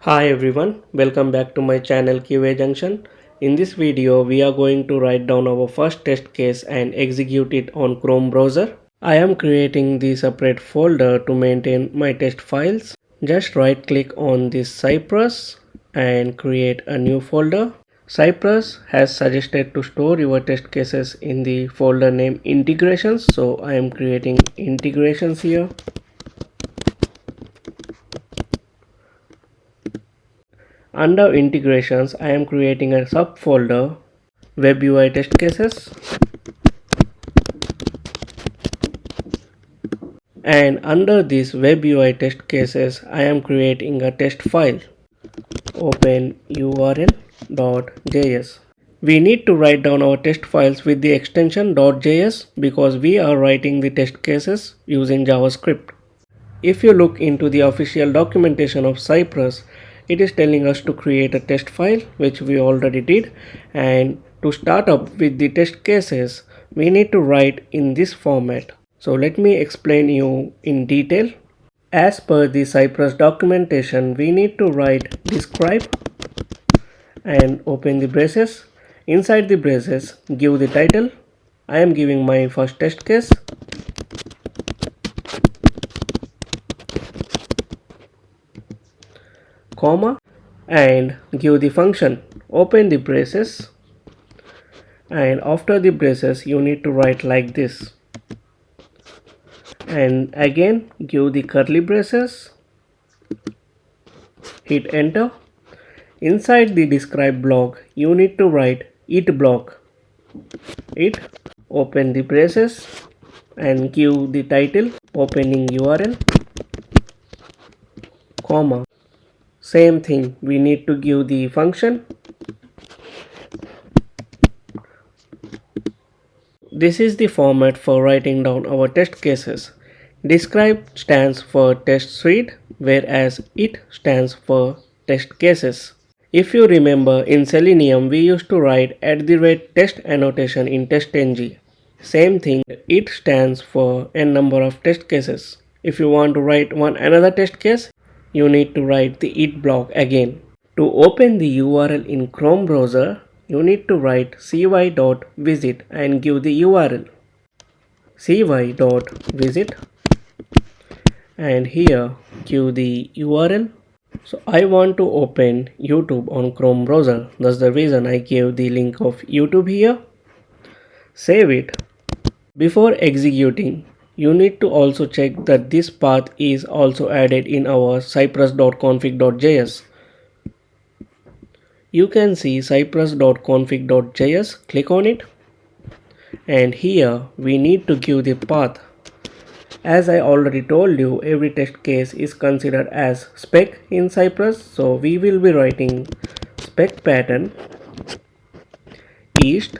Hi everyone, welcome back to my channel QA Junction. In this video, we are going to write down our first test case and execute it on Chrome browser. I am creating the separate folder to maintain my test files. Just right click on this Cypress and create a new folder. Cypress has suggested to store your test cases in the folder name integrations, so I am creating integrations here. Under integrations, I am creating a subfolder web UI test cases, and under this web UI test cases, I am creating a test file open url.js. We need to write down our test files with the extension .js because we are writing the test cases using JavaScript. If you look into the official documentation of Cypress, it is telling us to create a test file, which we already did, and to start up with the test cases, we need to write in this format. So let me explain you in detail. As per the Cypress documentation, we need to write describe and open the braces. Inside the braces, give the title. I am giving my first test case. Comma, and give the function. Open the braces, and after the braces you need to write like this, and again give the curly braces, hit enter. Inside the describe block you need to write it block. It, open the braces and give the title opening URL, comma. Same thing, we need to give the function. This is the format for writing down our test cases. Describe stands for test suite, whereas it stands for test cases. If you remember, in Selenium we used to write @test annotation in testng. Same thing, it stands for n number of test cases. If you want to write another test case, you need to write the it block again. To open the URL in Chrome browser, you need to write cy.visit and give the URL cy.visit, and here give the URL. So I want to open YouTube on Chrome browser. That's the reason I gave the link of YouTube here. Save it. Before executing, you need to also check that this path is also added in our cypress.config.js. You can see cypress.config.js, click on it, and here we need to give the path. As I already told you, every test case is considered as spec in Cypress, so we will be writing specPattern east.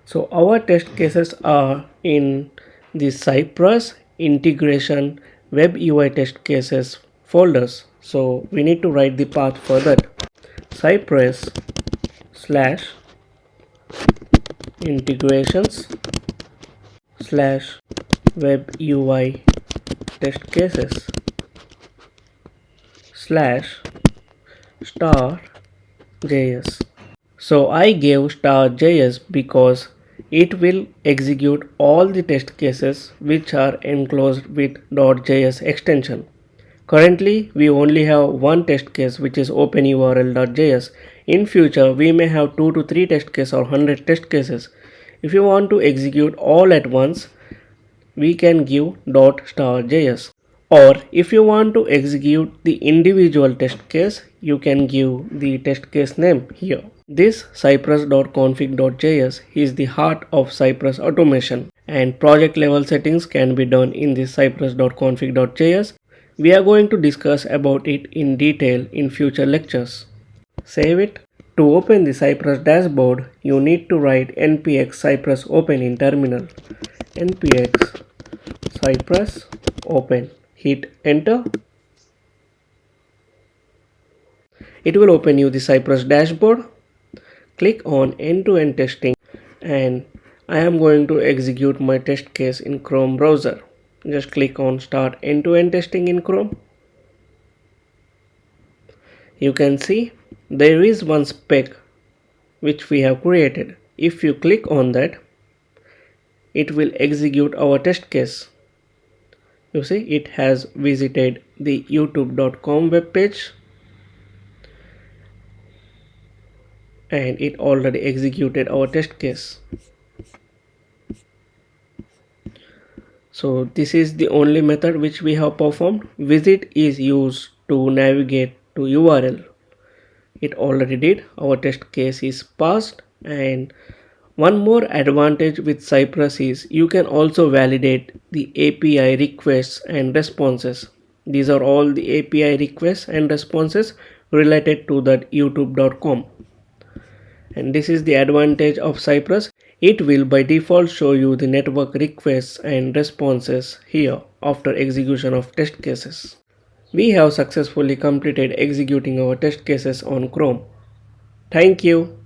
So our test cases are in the Cypress integration web UI test cases folders. So we need to write the path for that. Cypress slash integrations slash web UI test cases slash star JS. So I gave star JS because it will execute all the test cases which are enclosed with .js extension. Currently, we only have one test case, which is openurl.js. In future, we may have 2 to 3 test cases or 100 test cases. If you want to execute all at once, we can give .js. Or if you want to execute the individual test case, you can give the test case name here. This cypress.config.js is the heart of Cypress automation, and project level settings can be done in this cypress.config.js. We are going to discuss about it in detail in future lectures. Save it. To open the Cypress dashboard, you need to write npx cypress open in terminal. Npx cypress open. Hit enter. It will open you the Cypress dashboard. Click on end-to-end testing, and I am going to execute my test case in Chrome browser. Just click on start end-to-end testing in Chrome. You can see there is one spec which we have created. If you click on that, it will execute our test case. You see it has visited the youtube.com web page and it already executed our test case. So this is the only method which we have performed. Visit is used to navigate to URL. It already did. Our test case is passed. And one more advantage with Cypress is you can also validate the API requests and responses. These are all the API requests and responses related to that youtube.com. And this is the advantage of Cypress. It will by default show you the network requests and responses here after execution of test cases. We have successfully completed executing our test cases on Chrome. Thank you.